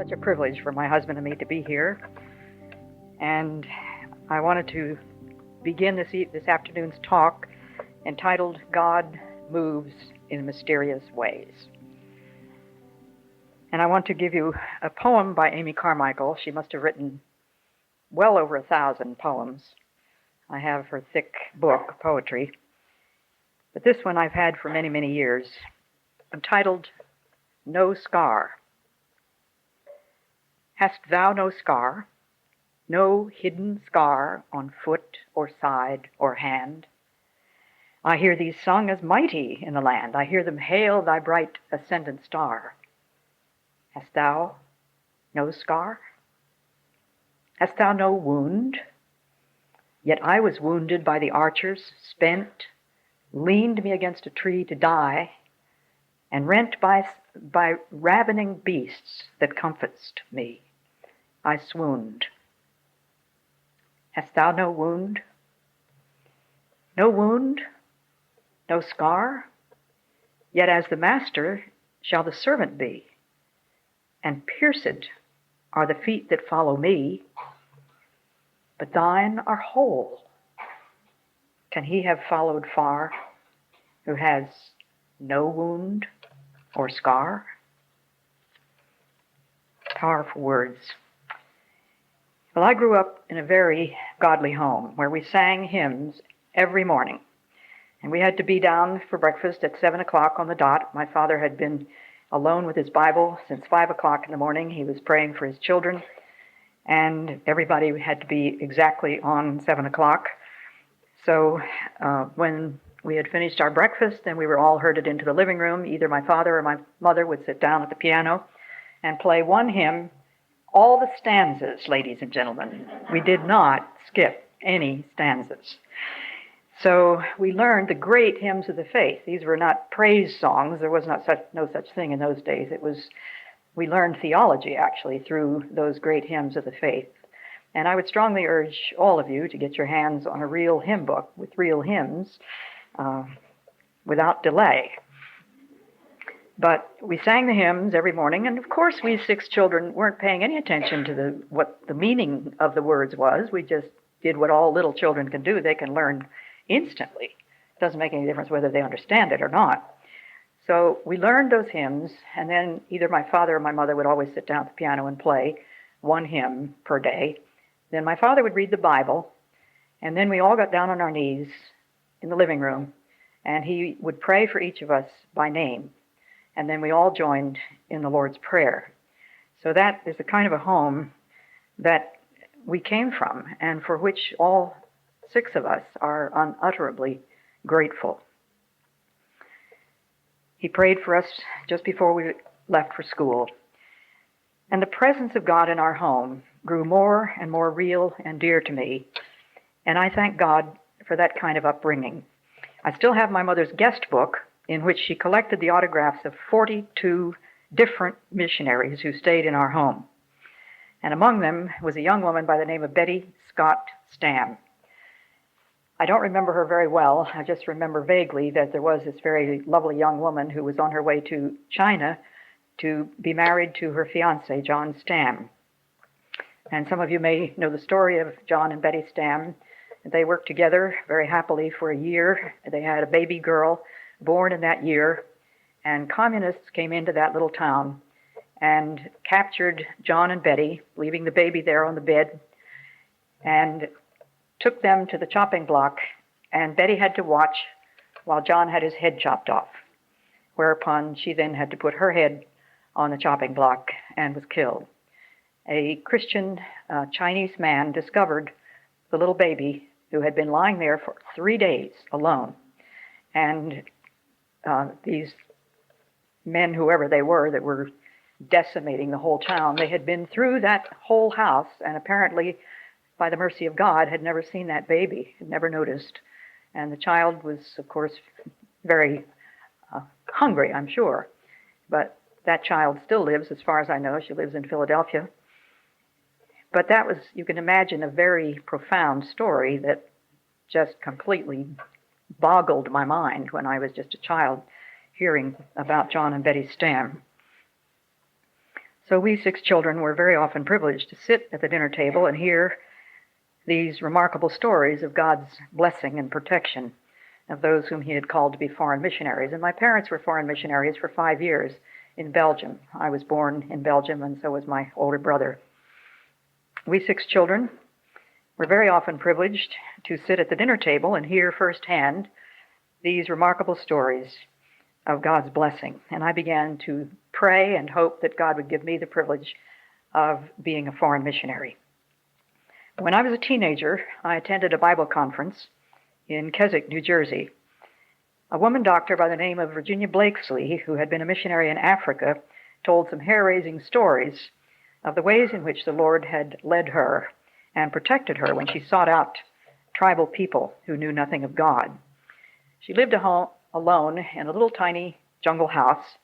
such a privilege for my husband and me to be here. And I wanted to begin this afternoon's talk entitled God Moves in Mysterious Ways. And I want to give you a poem by Amy Carmichael. She must have written well over 1,000 poems. I have her thick book of poetry. But this one I've had for many, many years, entitled No Scar. Hast thou no scar, no hidden scar on foot or side or hand? I hear thee sung as mighty in the land. I hear them hail thy bright ascendant star. Hast thou no scar? Hast thou no wound? Yet I was wounded by the archers, spent, leaned me against a tree to die, and rent by ravening beasts that compassed me. I swooned. Hast thou no wound? No wound? No scar? Yet as the master shall the servant be, and pierced are the feet that follow me. But thine are whole. Can he have followed far who has no wound or scar? Powerful words. Well, I grew up in a very godly home where we sang hymns every morning. And we had to be down for breakfast at 7 o'clock on the dot. My father had been alone with his Bible since 5 o'clock in the morning. He was praying for his children. And everybody had to be exactly on 7 o'clock. So when we had finished our breakfast, then we were all herded into the living room. Either my father or my mother would sit down at the piano and play one hymn, all the stanzas, ladies and gentlemen. We did not skip any stanzas. So we learned the great hymns of the faith. These were not praise songs. There was no such thing in those days. We learned theology, actually, through those great hymns of the faith. And I would strongly urge all of you to get your hands on a real hymn book with real hymns without delay. But we sang the hymns every morning, and of course we 6 children weren't paying any attention to what the meaning of the words was. We just did what all little children can do. They can learn instantly. It doesn't make any difference whether they understand it or not. So we learned those hymns, and then either my father or my mother would always sit down at the piano and play one hymn per day. Then my father would read the Bible, and then we all got down on our knees in the living room, and he would pray for each of us by name. And then we all joined in the Lord's Prayer. So that is the kind of a home that we came from, and for which all 6 of us are unutterably grateful. He prayed for us just before we left for school. And the presence of God in our home grew more and more real and dear to me. And I thank God for that kind of upbringing. I still have my mother's guest book, in which she collected the autographs of 42 different missionaries who stayed in our home. And among them was a young woman by the name of Betty Scott Stam. I don't remember her very well. I just remember vaguely that there was this very lovely young woman who was on her way to China to be married to her fiance, John Stam. And some of you may know the story of John and Betty Stam. They worked together very happily for a year. They had a baby girl born in that year, and communists came into that little town and captured John and Betty, leaving the baby there on the bed, and took them to the chopping block, and Betty had to watch while John had his head chopped off, whereupon she then had to put her head on the chopping block and was killed. A Christian Chinese man discovered the little baby who had been lying there for 3 days alone, and these men, whoever they were, that were decimating the whole town, they had been through that whole house, and apparently, by the mercy of God, had never seen that baby, had never noticed. And the child was, of course, very hungry, I'm sure. But that child still lives, as far as I know. She lives in Philadelphia. But that was, you can imagine, a very profound story that just completely boggled my mind when I was just a child hearing about John and Betty Stam. So we 6 children were very often privileged to sit at the dinner table and hear these remarkable stories of God's blessing and protection of those whom he had called to be foreign missionaries. And my parents were foreign missionaries for 5 years in Belgium. I was born in Belgium, and so was my older brother. We 6 children were very often privileged to sit at the dinner table and hear firsthand these remarkable stories of God's blessing. And I began to pray and hope that God would give me the privilege of being a foreign missionary. When I was a teenager, I attended a Bible conference in Keswick, New Jersey. A woman doctor by the name of Virginia Blakesley, who had been a missionary in Africa, told some hair-raising stories of the ways in which the Lord had led her and protected her when she sought out tribal people who knew nothing of God. She lived alone in a little tiny jungle house,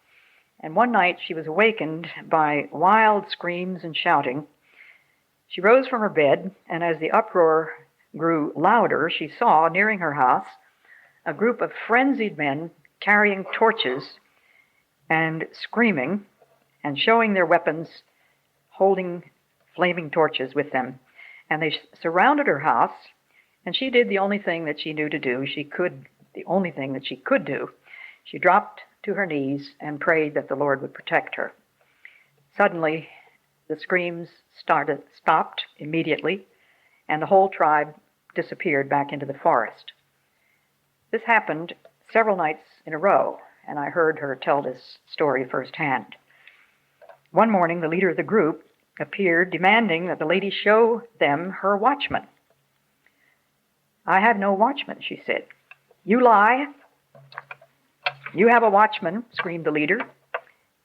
and one night she was awakened by wild screams and shouting. She rose from her bed, and as the uproar grew louder, she saw, nearing her house, a group of frenzied men carrying torches and screaming and showing their weapons, holding flaming torches with them. And they surrounded her house, and she did the only thing that she knew to do. The only thing that she could do. She dropped to her knees and prayed that the Lord would protect her. Suddenly, the screams stopped immediately, and the whole tribe disappeared back into the forest. This happened several nights in a row, and I heard her tell this story firsthand. One morning, the leader of the group appeared, demanding that the lady show them her watchman. "I have no watchman," she said. "You lie. You have a watchman," screamed the leader.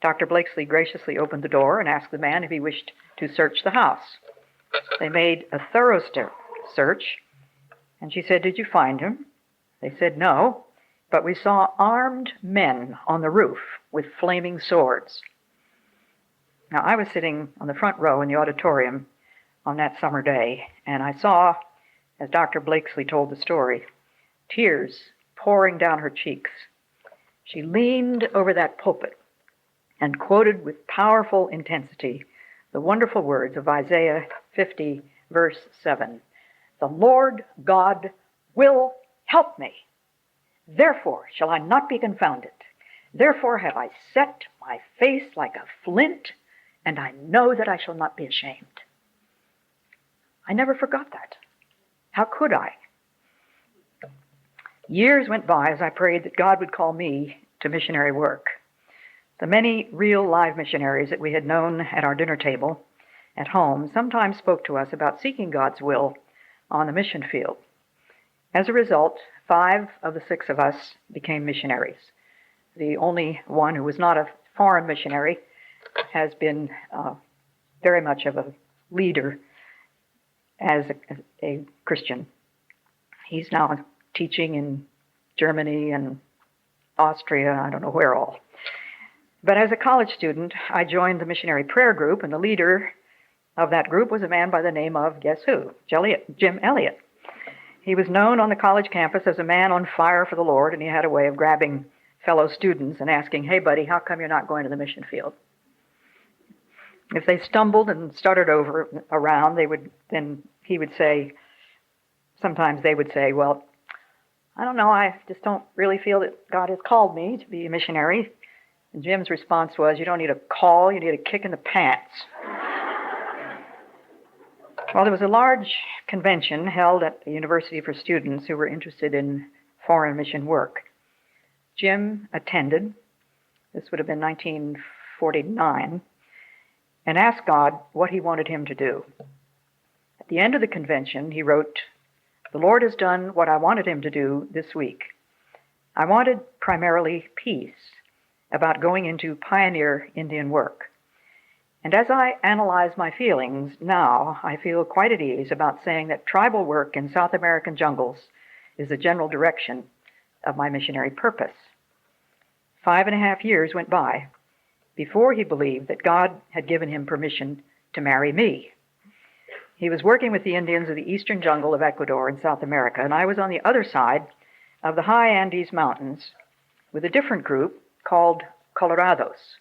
Dr. Blakesley graciously opened the door and asked the man if he wished to search the house. They made a thorough search, and she said, "Did you find him?" They said, "No, but we saw armed men on the roof with flaming swords." Now, I was sitting on the front row in the auditorium on that summer day, and I saw, as Dr. Blakesley told the story, tears pouring down her cheeks. She leaned over that pulpit and quoted with powerful intensity the wonderful words of Isaiah 50, verse 7. "The Lord God will help me. Therefore shall I not be confounded. Therefore have I set my face like a flint, and I know that I shall not be ashamed." I never forgot that. How could I? Years went by as I prayed that God would call me to missionary work. The many real live missionaries that we had known at our dinner table at home sometimes spoke to us about seeking God's will on the mission field. As a result, 5 of the 6 of us became missionaries. The only one who was not a foreign missionary has been very much of a leader as a Christian. He's now teaching in Germany and Austria, I don't know where all. But as a college student, I joined the missionary prayer group, and the leader of that group was a man by the name of, guess who? Jim Elliot. He was known on the college campus as a man on fire for the Lord, and he had a way of grabbing fellow students and asking, "Hey, buddy, how come you're not going to the mission field?" If they stumbled and started over around, he would say, sometimes they would say, "Well, I don't know, I just don't really feel that God has called me to be a missionary." And Jim's response was, "You don't need a call, you need a kick in the pants." Well, there was a large convention held at the university for students who were interested in foreign mission work. Jim attended, this would have been 1949, and asked God what he wanted him to do. At the end of the convention, he wrote, "The Lord has done what I wanted him to do this week. I wanted primarily peace, about going into pioneer Indian work. And as I analyze my feelings now, I feel quite at ease about saying that tribal work in South American jungles is the general direction of my missionary purpose." 5.5 years went by before he believed that God had given him permission to marry me. He was working with the Indians of the eastern jungle of Ecuador in South America, and I was on the other side of the high Andes Mountains with a different group called Colorados,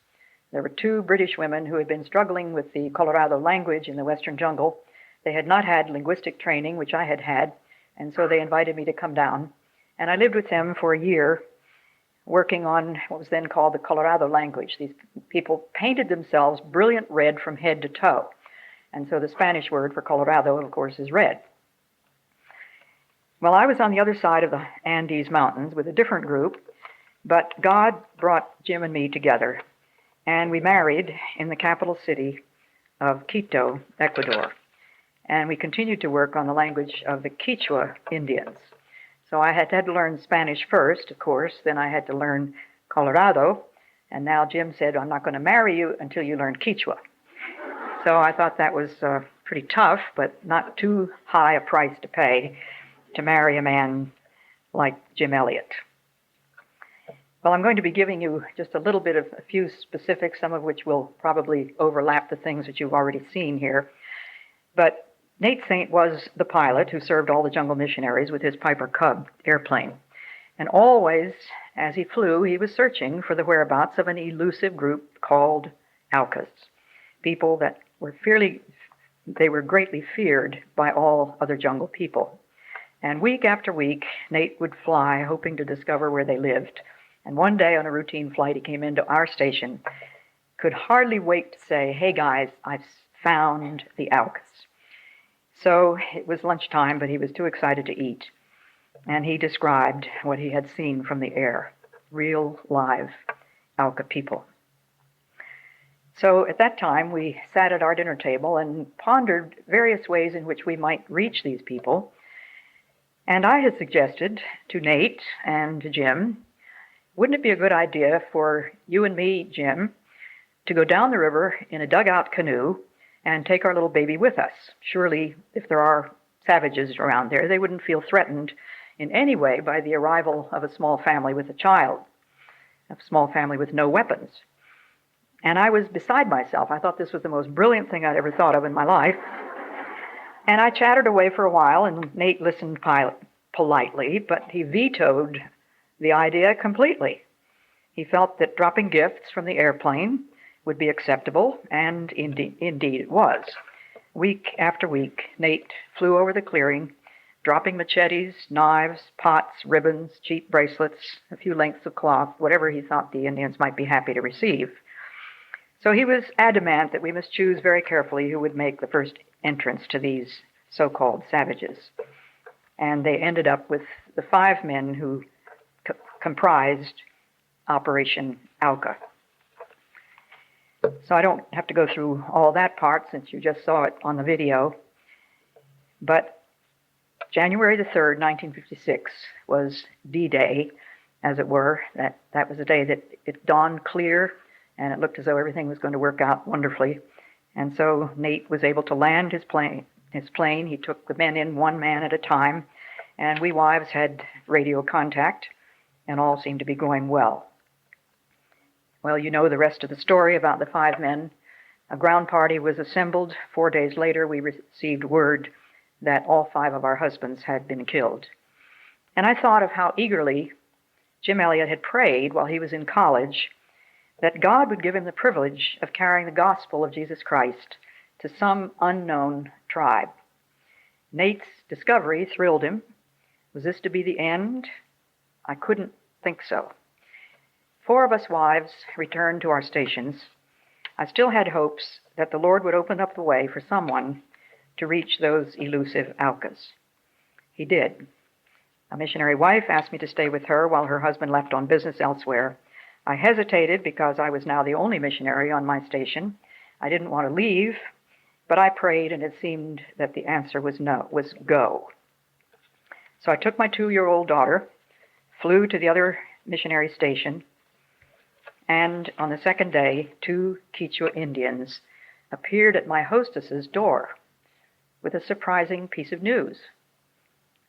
There were two British women who had been struggling with the Colorado language in the western jungle. They had not had linguistic training, which I had had, and so they invited me to come down. And I lived with them for a year, working on what was then called the Colorado language. These people painted themselves brilliant red from head to toe. And so the Spanish word for Colorado, of course, is red. Well, I was on the other side of the Andes Mountains with a different group, but God brought Jim and me together, and we married in the capital city of Quito, Ecuador. And we continued to work on the language of the Quechua Indians. So I had to learn Spanish first, of course, then I had to learn Colorado, and now Jim said, I'm not going to marry you until you learn Quechua. So I thought that was pretty tough, but not too high a price to pay to marry a man like Jim Elliot. Well, I'm going to be giving you just a little bit of a few specifics, some of which will probably overlap the things that you've already seen here. But Nate Saint was the pilot who served all the jungle missionaries with his Piper Cub airplane. And always, as he flew, he was searching for the whereabouts of an elusive group called Aucas, people that were greatly feared by all other jungle people. And week after week, Nate would fly, hoping to discover where they lived. And one day on a routine flight, he came into our station, could hardly wait to say, hey guys, I've found the Aucas. So it was lunchtime, but he was too excited to eat. And he described what he had seen from the air, real live Auca people. So at that time, we sat at our dinner table and pondered various ways in which we might reach these people. And I had suggested to Nate and to Jim, wouldn't it be a good idea for you and me, Jim, to go down the river in a dugout canoe and take our little baby with us? Surely, if there are savages around there, they wouldn't feel threatened in any way by the arrival of a small family with a child, a small family with no weapons. And I was beside myself. I thought this was the most brilliant thing I'd ever thought of in my life. And I chattered away for a while, and Nate listened politely, but he vetoed the idea completely. He felt that dropping gifts from the airplane would be acceptable, and indeed it was. Week after week, Nate flew over the clearing, dropping machetes, knives, pots, ribbons, cheap bracelets, a few lengths of cloth, whatever he thought the Indians might be happy to receive. So he was adamant that we must choose very carefully who would make the first entrance to these so-called savages. And they ended up with the 5 men who comprised Operation Auca. So I don't have to go through all that part since you just saw it on the video. But January the 3rd, 1956 was D-Day, as it were. That was the day that it dawned clear and it looked as though everything was going to work out wonderfully. And so Nate was able to land his plane. He took the men in one man at a time, and we wives had radio contact, and all seemed to be going well. Well, you know the rest of the story about the 5 men. A ground party was assembled. 4 days later, we received word that all 5 of our husbands had been killed. And I thought of how eagerly Jim Elliot had prayed while he was in college that God would give him the privilege of carrying the gospel of Jesus Christ to some unknown tribe. Nate's discovery thrilled him. Was this to be the end? I couldn't think so. 4 of us wives returned to our stations. I still had hopes that the Lord would open up the way for someone to reach those elusive Aucas. He did. A missionary wife asked me to stay with her while her husband left on business elsewhere. I hesitated because I was now the only missionary on my station. I didn't want to leave, but I prayed, and it seemed that the answer was go. So I took my 2-year-old daughter, flew to the other missionary station, and on the second day, 2 Quechua Indians appeared at my hostess's door with a surprising piece of news.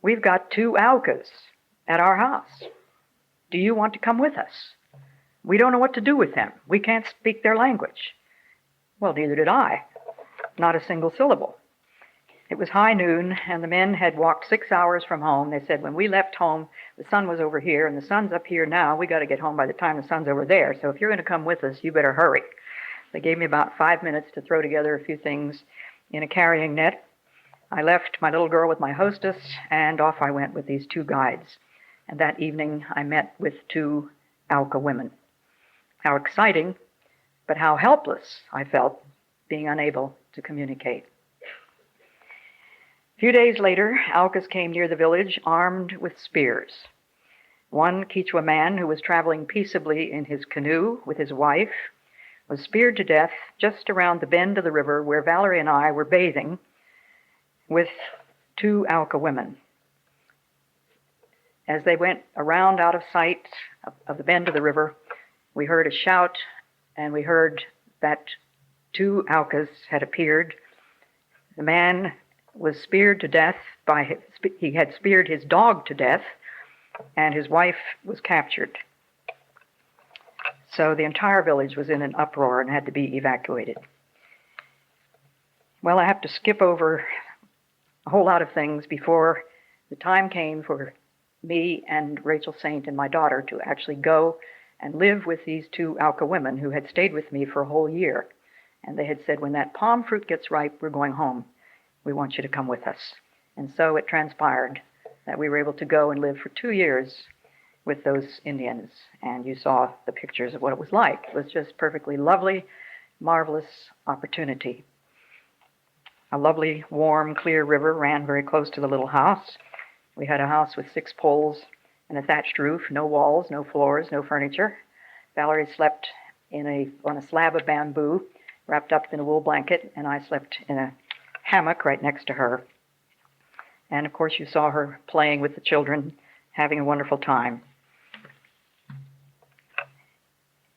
We've got 2 Aucas at our house. Do you want to come with us? We don't know what to do with them. We can't speak their language. Well, neither did I. Not a single syllable. It was high noon, and the men had walked 6 hours from home. They said, when we left home, the sun was over here, and the sun's up here now. We got to get home by the time the sun's over there. So if you're going to come with us, you better hurry. They gave me about 5 minutes to throw together a few things in a carrying net. I left my little girl with my hostess, and off I went with these two guides. And that evening I met with two Auca women. How exciting, but how helpless I felt, being unable to communicate. A few days later, Aucas came near the village armed with spears. One Quechua man who was traveling peaceably in his canoe with his wife was speared to death just around the bend of the river where Valerie and I were bathing with two Auca women. As they went around out of sight of the bend of the river, we heard a shout, and we heard that two Aucas had appeared. The man was speared to death he had speared his dog to death, and his wife was captured. So the entire village was in an uproar and had to be evacuated. Well, I have to skip over a whole lot of things before the time came for me and Rachel Saint and my daughter to actually go and live with these two Auca women who had stayed with me for a whole year. And they had said, when that palm fruit gets ripe, we're going home. We want you to come with us. And so it transpired that we were able to go and live for 2 years with those Indians. And you saw the pictures of what it was like. It was just perfectly lovely, marvelous opportunity. A lovely, warm, clear river ran very close to the little house. We had a house with 6 poles and a thatched roof, no walls, no floors, no furniture. Valerie slept on a slab of bamboo, wrapped up in a wool blanket, and I slept in a hammock right next to her. And of course you saw her playing with the children, having a wonderful time.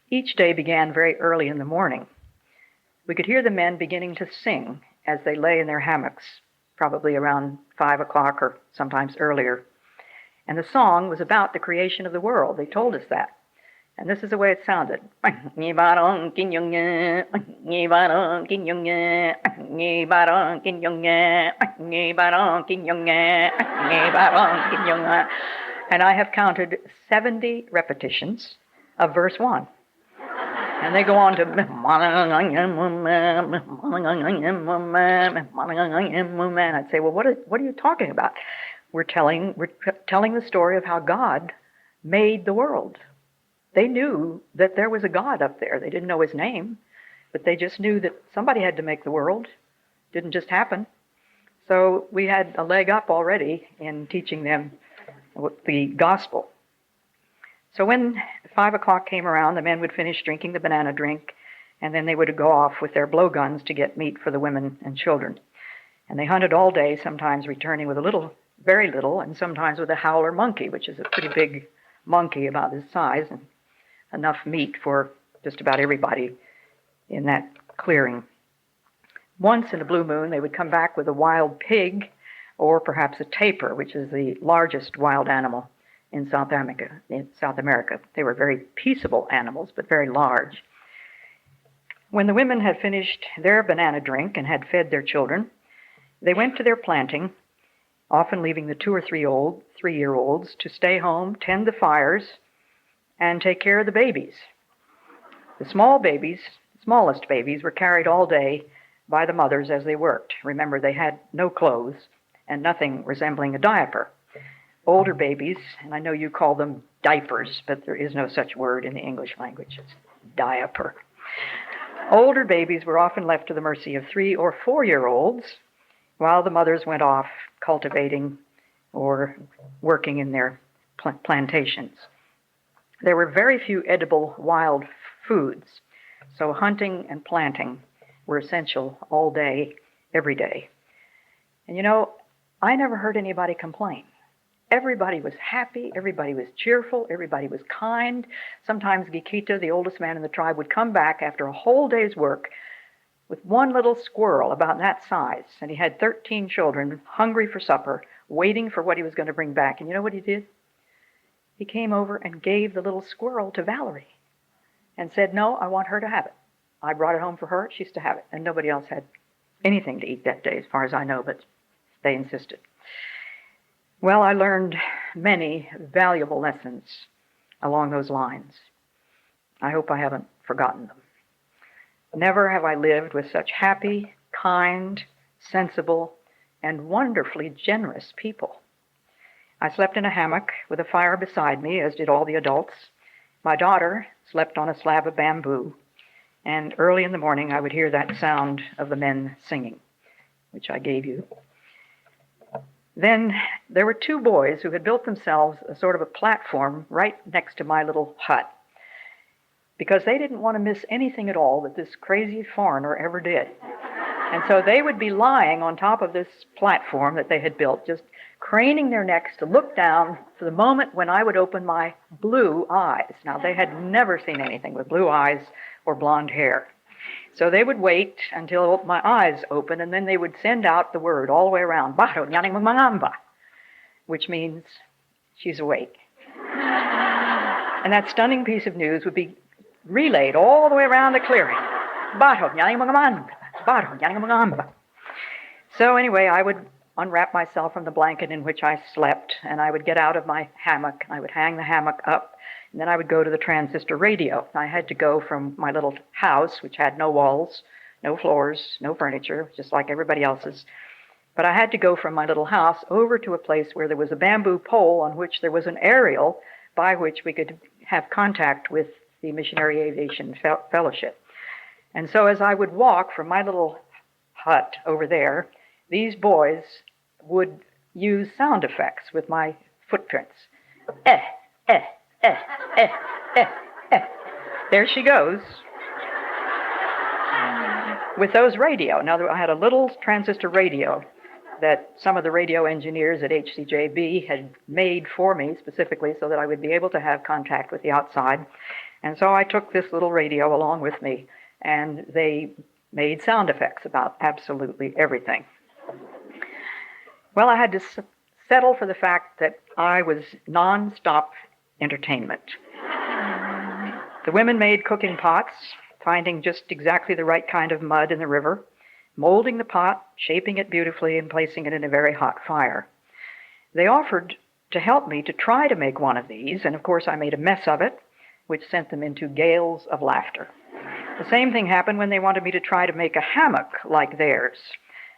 Each day began very early in the morning. We could hear the men beginning to sing as they lay in their hammocks, probably around 5 o'clock or sometimes earlier. And the song was about the creation of the world. They told us that. And this is the way it sounded. And I have counted 70 repetitions of verse 1. And they go on to, and I'd say, well, what are you talking about? We're telling the story of how God made the world. They knew that there was a God up there. They didn't know his name, but they just knew that somebody had to make the world. It didn't just happen. So we had a leg up already in teaching them the gospel. So when 5 o'clock came around, the men would finish drinking the banana drink, and then they would go off with their blowguns to get meat for the women and children. And they hunted all day, sometimes returning with very little, and sometimes with a howler monkey, which is a pretty big monkey about this size, and enough meat for just about everybody in that clearing. Once in a blue moon, they would come back with a wild pig, or perhaps a tapir, which is the largest wild animal in South America. They were very peaceable animals, but very large. When the women had finished their banana drink and had fed their children, they went to their planting, often leaving the 2 or 3-year-olds to stay home, tend the fires, and take care of the babies. The smallest babies, were carried all day by the mothers as they worked. Remember, they had no clothes and nothing resembling a diaper. Older babies, and I know you call them diapers, but there is no such word in the English language. It's diaper. Older babies were often left to the mercy of 3 or 4-year-olds while the mothers went off cultivating or working in their plantations. There were very few edible wild foods, so hunting and planting were essential all day, every day. And I never heard anybody complain. Everybody was happy, everybody was cheerful, everybody was kind. Sometimes Gikita, the oldest man in the tribe, would come back after a whole day's work with one little squirrel about that size, and he had 13 children hungry for supper, waiting for what he was going to bring back. And you know what he did? He came over and gave the little squirrel to Valerie and said, no, I want her to have it. I brought it home for her, she's to have it. And nobody else had anything to eat that day, as far as I know, but they insisted. Well, I learned many valuable lessons along those lines. I hope I haven't forgotten them. Never have I lived with such happy, kind, sensible, and wonderfully generous people. I slept in a hammock with a fire beside me, as did all the adults. My daughter slept on a slab of bamboo, and early in the morning I would hear that sound of the men singing, which I gave you. Then there were two boys who had built themselves a sort of a platform right next to my little hut, because they didn't want to miss anything at all that this crazy foreigner ever did. And so they would be lying on top of this platform that they had built, just craning their necks to look down for the moment when I would open my blue eyes. Now, they had never seen anything with blue eyes or blonde hair. So they would wait until my eyes opened, and then they would send out the word all the way around, Bato Nyaning Mangamba, which means she's awake. And that stunning piece of news would be relayed all the way around the clearing. Bato Nyaning Mangamba, Bato Nyaning Mangamba. So anyway, I would unwrap myself from the blanket in which I slept, and I would get out of my hammock, and I would hang the hammock up, and then I would go to the transistor radio. I had to go from my little house, which had no walls, no floors, no furniture, just like everybody else's. But I had to go from my little house over to a place where there was a bamboo pole on which there was an aerial by which we could have contact with the Missionary Aviation Fellowship. And so as I would walk from my little hut over there, these boys would use sound effects with my footprints. Eh, eh, eh, eh, eh, eh. There she goes. With those radio. Now, I had a little transistor radio that some of the radio engineers at HCJB had made for me specifically so that I would be able to have contact with the outside. And so I took this little radio along with me, and they made sound effects about absolutely everything. Well, I had to settle for the fact that I was non-stop entertainment. The women made cooking pots, finding just exactly the right kind of mud in the river, molding the pot, shaping it beautifully, and placing it in a very hot fire. They offered to help me to try to make one of these, and of course I made a mess of it, which sent them into gales of laughter. The same thing happened when they wanted me to try to make a hammock like theirs.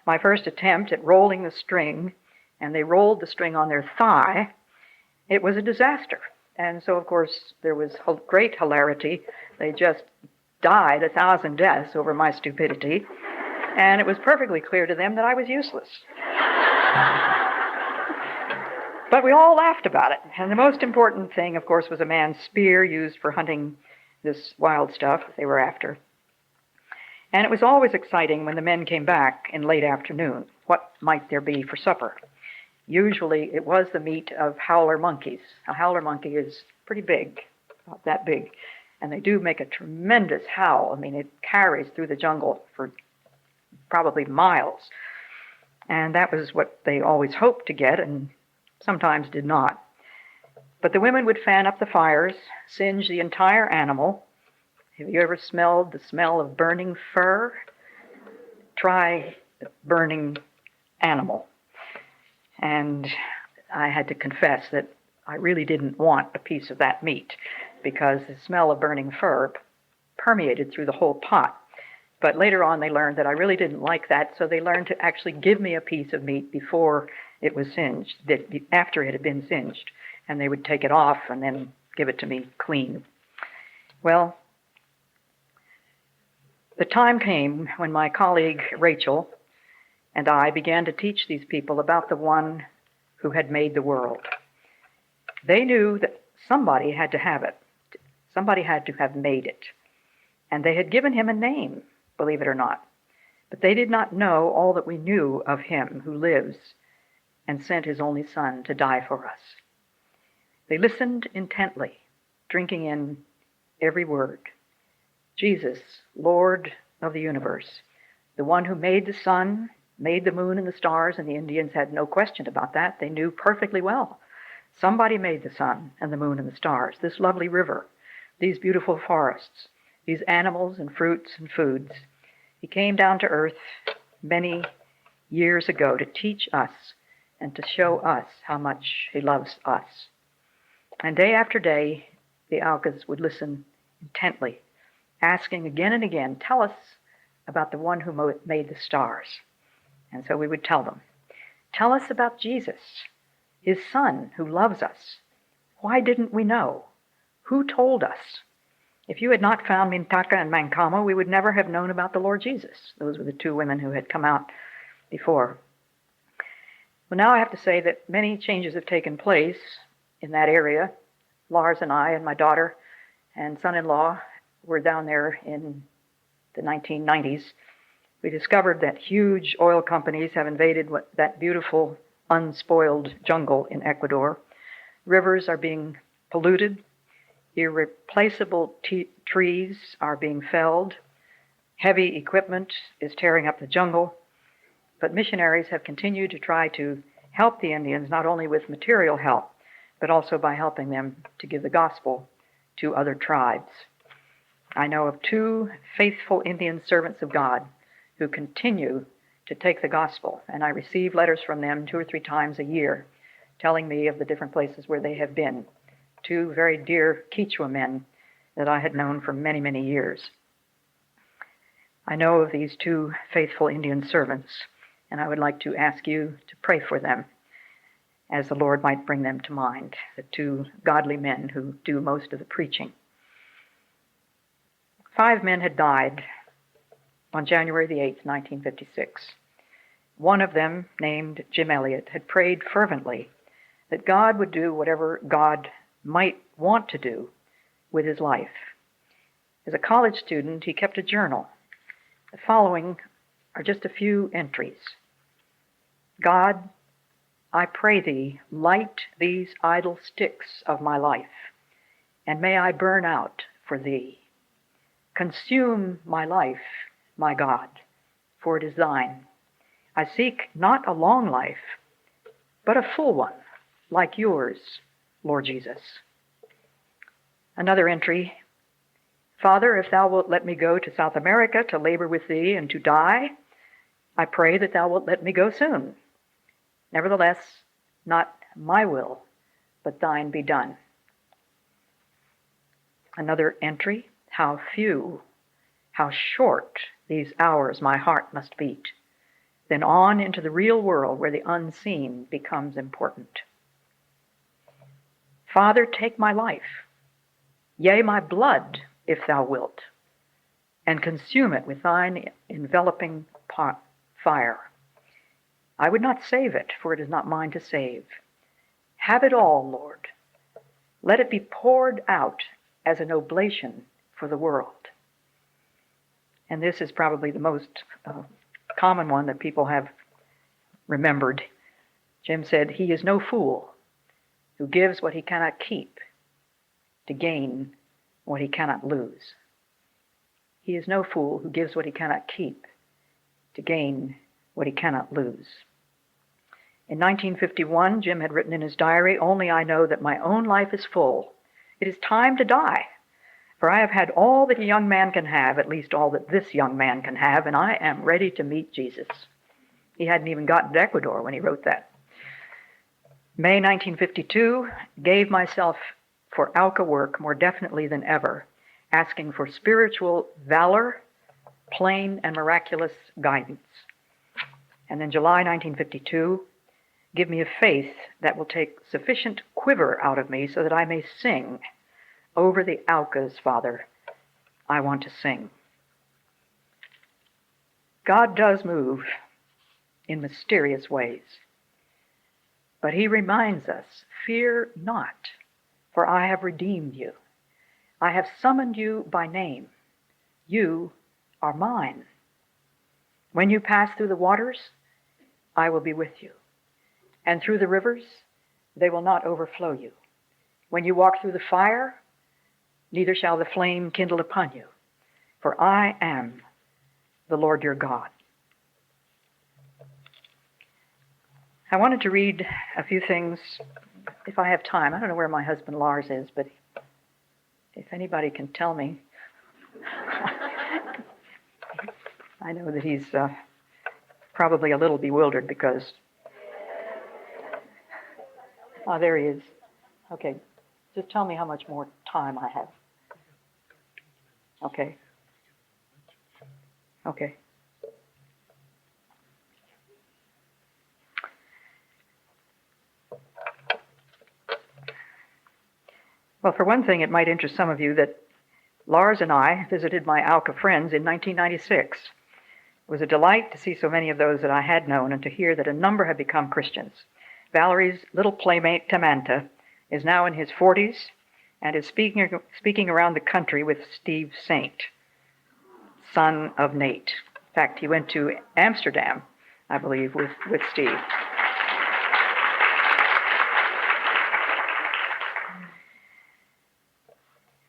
My first attempt at rolling the string, and they rolled the string on their thigh, it was a disaster. And so, of course, there was great hilarity. They just died 1,000 deaths over my stupidity, and it was perfectly clear to them that I was useless. But we all laughed about it, and the most important thing, of course, was a man's spear used for hunting this wild stuff they were after. And it was always exciting when the men came back in late afternoon. What might there be for supper? Usually it was the meat of howler monkeys. A howler monkey is pretty big, about that big, and they do make a tremendous howl. I mean, it carries through the jungle for probably miles. And that was what they always hoped to get and sometimes did not. But the women would fan up the fires, singe the entire animal. Have you ever smelled the smell of burning fur? Try burning animal. And I had to confess that I really didn't want a piece of that meat because the smell of burning fur permeated through the whole pot. But later on they learned that I really didn't like that, so they learned to actually give me a piece of meat before it was singed, after it had been singed. And they would take it off and then give it to me clean. Well, the time came when my colleague Rachel and I began to teach these people about the one who had made the world. They knew that somebody had to have it. Somebody had to have made it. And they had given him a name, believe it or not. But they did not know all that we knew of him who lives and sent his only Son to die for us. They listened intently, drinking in every word. Jesus, Lord of the universe, the one who made the sun, made the moon and the stars, and the Indians had no question about that. They knew perfectly well. Somebody made the sun and the moon and the stars, this lovely river, these beautiful forests, these animals and fruits and foods. He came down to earth many years ago to teach us and to show us how much he loves us. And day after day, the Alkas would listen intently asking again and again, tell us about the one who made the stars. And so we would tell them, tell us about Jesus, his son who loves us. Why didn't we know? Who told us? If you had not found Mintaka and Mankama, we would never have known about the Lord Jesus. Those were the two women who had come out before. Well, now I have to say that many changes have taken place in that area. Lars and I and my daughter and son-in-law were down there in the 1990s. We discovered that huge oil companies have invaded that beautiful, unspoiled jungle in Ecuador. Rivers are being polluted. Irreplaceable trees are being felled. Heavy equipment is tearing up the jungle. But missionaries have continued to try to help the Indians, not only with material help, but also by helping them to give the gospel to other tribes. I know of 2 faithful Indian servants of God who continue to take the gospel, and I receive letters from them 2 or 3 times a year telling me of the different places where they have been. 2 very dear Quechua men that I had known for many, many years. I know of these 2 faithful Indian servants, and I would like to ask you to pray for them as the Lord might bring them to mind, the 2 godly men who do most of the preaching. 5 men had died on January the 8th, 1956. One of them, named Jim Elliot, had prayed fervently that God would do whatever God might want to do with his life. As a college student, he kept a journal. The following are just a few entries. God, I pray thee, light these idle sticks of my life, and may I burn out for thee. Consume my life, my God, for it is thine. I seek not a long life, but a full one, like yours, Lord Jesus. Another entry. Father, if thou wilt let me go to South America to labor with thee and to die, I pray that thou wilt let me go soon. Nevertheless, not my will, but thine be done. Another entry. How few, how short these hours my heart must beat. Then on into the real world where the unseen becomes important. Father, take my life, yea, my blood, if thou wilt, and consume it with thine enveloping fire. I would not save it, for it is not mine to save. Have it all, Lord. Let it be poured out as an oblation for the world. And this is probably the most common one that people have remembered. Jim said, he is no fool who gives what he cannot keep to gain what he cannot lose. He is no fool who gives what he cannot keep to gain what he cannot lose. In 1951, Jim had written in his diary, only I know that my own life is full. It is time to die. For I have had all that a young man can have, at least all that this young man can have, and I am ready to meet Jesus. He hadn't even gotten to Ecuador when he wrote that. May 1952, gave myself for Alka work more definitely than ever, asking for spiritual valor, plain and miraculous guidance. And then July 1952, give me a faith that will take sufficient quiver out of me so that I may sing. Over the Alkas, Father, I want to sing. God does move in mysterious ways, but he reminds us, fear not, for I have redeemed you. I have summoned you by name. You are mine. When you pass through the waters, I will be with you. And through the rivers, they will not overflow you. When you walk through the fire, neither shall the flame kindle upon you. For I am the Lord your God. I wanted to read a few things, if I have time. I don't know where my husband Lars is, but if anybody can tell me. I know that he's probably a little bewildered because... Oh, there he is. Okay, just tell me how much more time I have. Okay, Okay. Well, for one thing, it might interest some of you that Lars and I visited my Alka friends in 1996. It was a delight to see so many of those that I had known and to hear that a number had become Christians. Valerie's little playmate, Tamanta, is now in his 40s and is speaking around the country with Steve Saint, son of Nate. In fact, he went to Amsterdam, I believe, with Steve.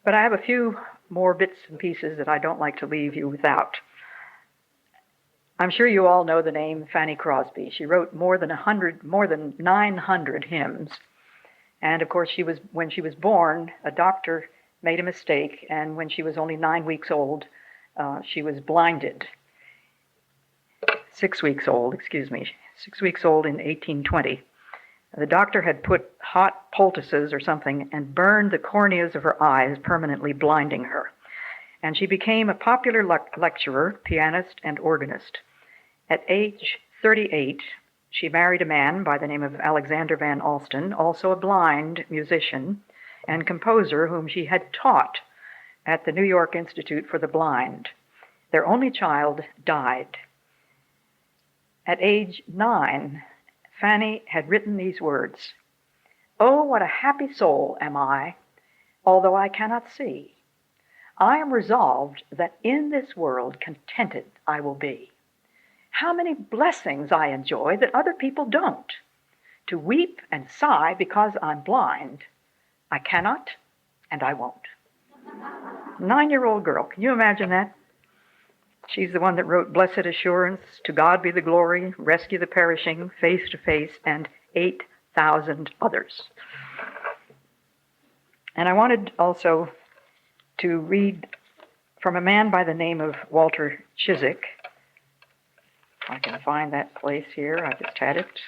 But I have a few more bits and pieces that I don't like to leave you without. I'm sure you all know the name Fanny Crosby. She wrote more than 900 hymns. And of course, when she was born, a doctor made a mistake, and when she was only 9 weeks old, she was blinded. 6 weeks old, 6 weeks old in 1820. The doctor had put hot poultices or something and burned the corneas of her eyes, permanently blinding her. And she became a popular lecturer, pianist, and organist. At age 38, she married a man by the name of Alexander Van Alsten, also a blind musician and composer whom she had taught at the New York Institute for the Blind. Their only child died. At age 9, Fanny had written these words, "Oh, what a happy soul am I, although I cannot see. I am resolved that in this world contented I will be. How many blessings I enjoy that other people don't. To weep and sigh because I'm blind, I cannot and I won't." 9-year-old girl, can you imagine that? She's the one that wrote Blessed Assurance, To God Be the Glory, Rescue the Perishing, Face to Face, and 8,000 others. And I wanted also to read from a man by the name of Walter Chiswick. If I can find that place here, I just had it.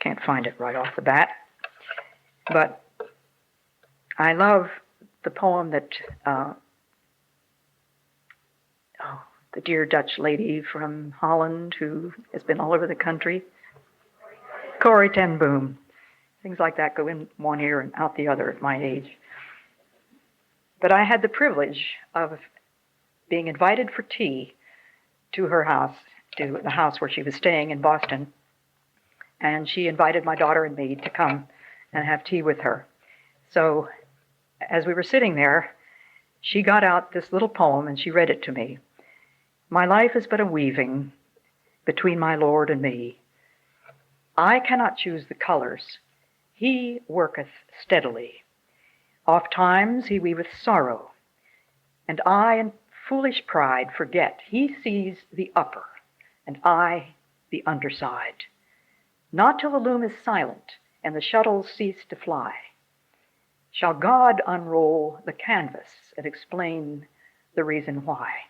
Can't find it right off the bat. But I love the poem that the dear Dutch lady from Holland who has been all over the country, Corrie ten Boom. Things like that go in one ear and out the other at my age. But I had the privilege of being invited for tea to her house, to the house where she was staying in Boston. And she invited my daughter and me to come and have tea with her. So as we were sitting there, she got out this little poem and she read it to me. "My life is but a weaving between my Lord and me. I cannot choose the colors. He worketh steadily. Oft times he weaveth sorrow, and I in foolish pride forget he sees the upper, and I the underside. Not till the loom is silent and the shuttles cease to fly shall God unroll the canvas and explain the reason why.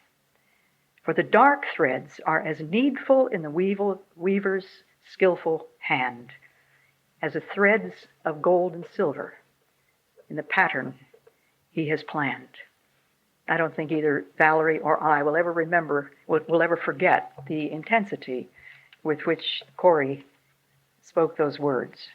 For the dark threads are as needful in the weaver's skillful hand as the threads of gold and silver in the pattern he has planned." I don't think either Valerie or I will ever forget the intensity with which Corrie spoke those words.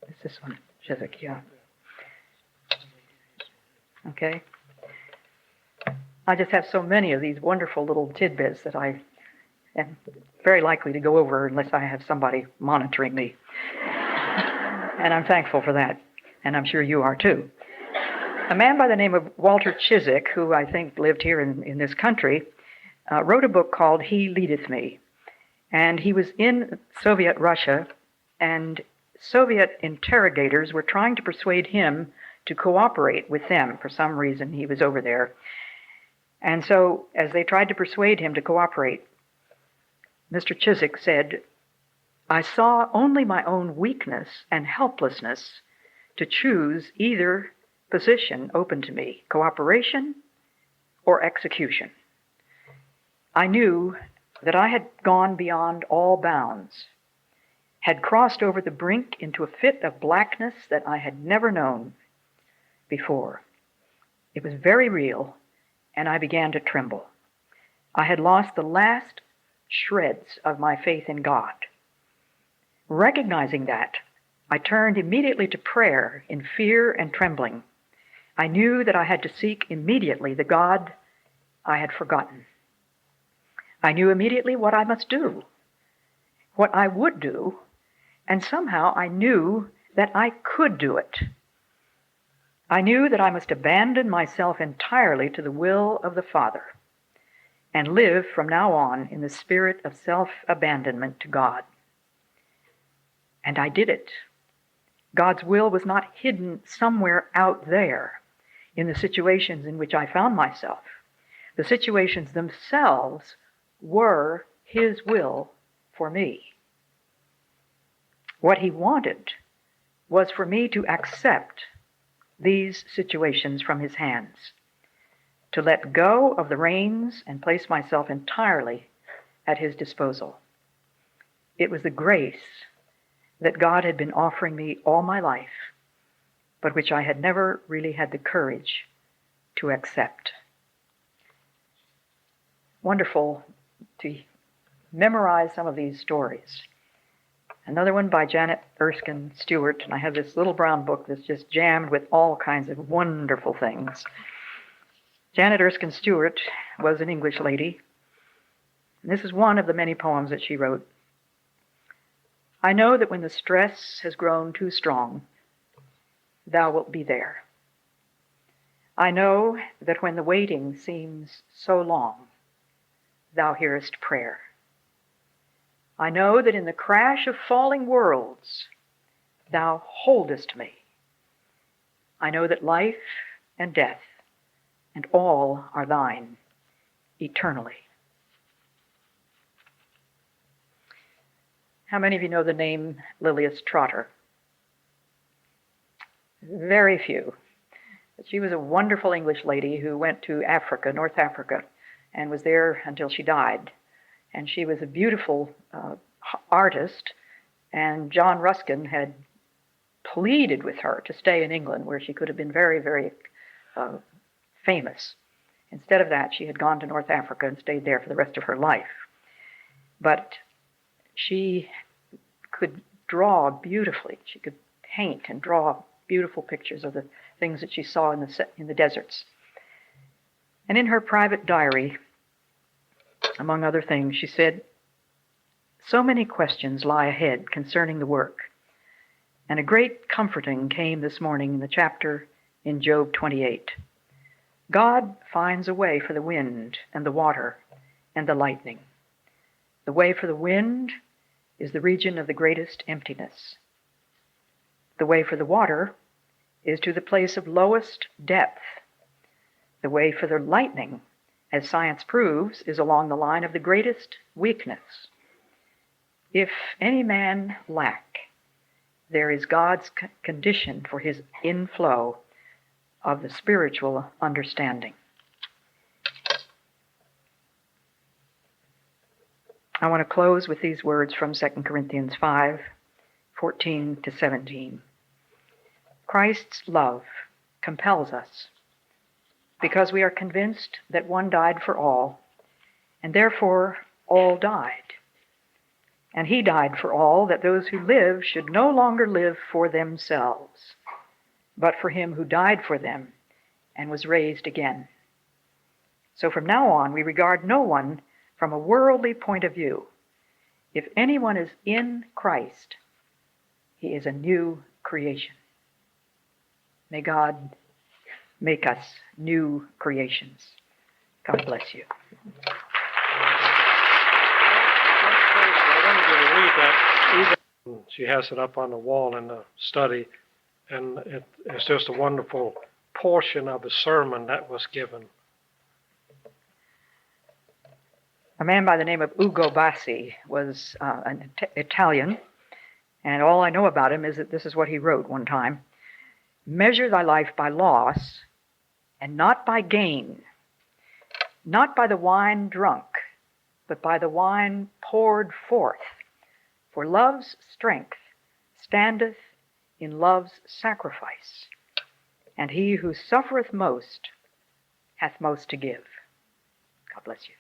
It's this one, Chiswick, yeah. Okay. I just have so many of these wonderful little tidbits that I am very likely to go over unless I have somebody monitoring me. And I'm thankful for that, and I'm sure you are too. A man by the name of Walter Chiswick, who I think lived here in this country, wrote a book called He Leadeth Me. And he was in Soviet Russia, and Soviet interrogators were trying to persuade him to cooperate with them. For some reason, he was over there. And so, as they tried to persuade him to cooperate, Mr. Chiswick said, "I saw only my own weakness and helplessness to choose either position open to me, cooperation or execution. I knew that I had gone beyond all bounds, had crossed over the brink into a fit of blackness that I had never known before. It was very real, and I began to tremble. I had lost the last shreds of my faith in God. Recognizing that, I turned immediately to prayer in fear and trembling. I knew that I had to seek immediately the God I had forgotten. I knew immediately what I must do, what I would do, and somehow I knew that I could do it. I knew that I must abandon myself entirely to the will of the Father and live from now on in the spirit of self-abandonment to God. And I did it. God's will was not hidden somewhere out there in the situations in which I found myself. The situations themselves were His will for me. What He wanted was for me to accept these situations from His hands, to let go of the reins and place myself entirely at His disposal. It was the grace that God had been offering me all my life, but which I had never really had the courage to accept. Wonderful to memorize some of these stories. Another one by Janet Erskine Stewart, and I have this little brown book that's just jammed with all kinds of wonderful things. Janet Erskine Stewart was an English lady. And this is one of the many poems that she wrote. I know that when the stress has grown too strong, Thou wilt be there. I know that when the waiting seems so long, Thou hearest prayer. I know that in the crash of falling worlds, Thou holdest me. I know that life and death and all are Thine eternally. How many of you know the name Lilias Trotter? Very few. She was a wonderful English lady who went to Africa, North Africa, and was there until she died. And she was a beautiful artist, and John Ruskin had pleaded with her to stay in England, where she could have been very, very famous. Instead of that, she had gone to North Africa and stayed there for the rest of her life. But she could draw beautifully. She could paint and draw beautiful pictures of the things that she saw in the deserts. And in her private diary, among other things, she said, so many questions lie ahead concerning the work, and a great comforting came this morning in the chapter in Job 28. God finds a way for the wind and the water and the lightning. The way for the wind is the region of the greatest emptiness. The way for the water is to the place of lowest depth. The way for the lightning, as science proves, is along the line of the greatest weakness. If any man lack, there is God's condition for his inflow of the spiritual understanding. I want to close with these words from 2 Corinthians 5:14 to 17. Christ's love compels us, because we are convinced that one died for all, and therefore all died. And he died for all, that those who live should no longer live for themselves, but for him who died for them and was raised again. So from now on, we regard no one from a worldly point of view. If anyone is in Christ, he is a new creation. May God make us new creations. God bless you. She has it up on the wall in the study, and it's just a wonderful portion of the sermon that was given. A man by the name of Ugo Bassi was an Italian, and all I know about him is that this is what he wrote one time. Measure thy life by loss and not by gain. not by the wine drunk, but by the wine poured forth. For love's strength standeth in love's sacrifice, and he who suffereth most hath most to give. God bless you.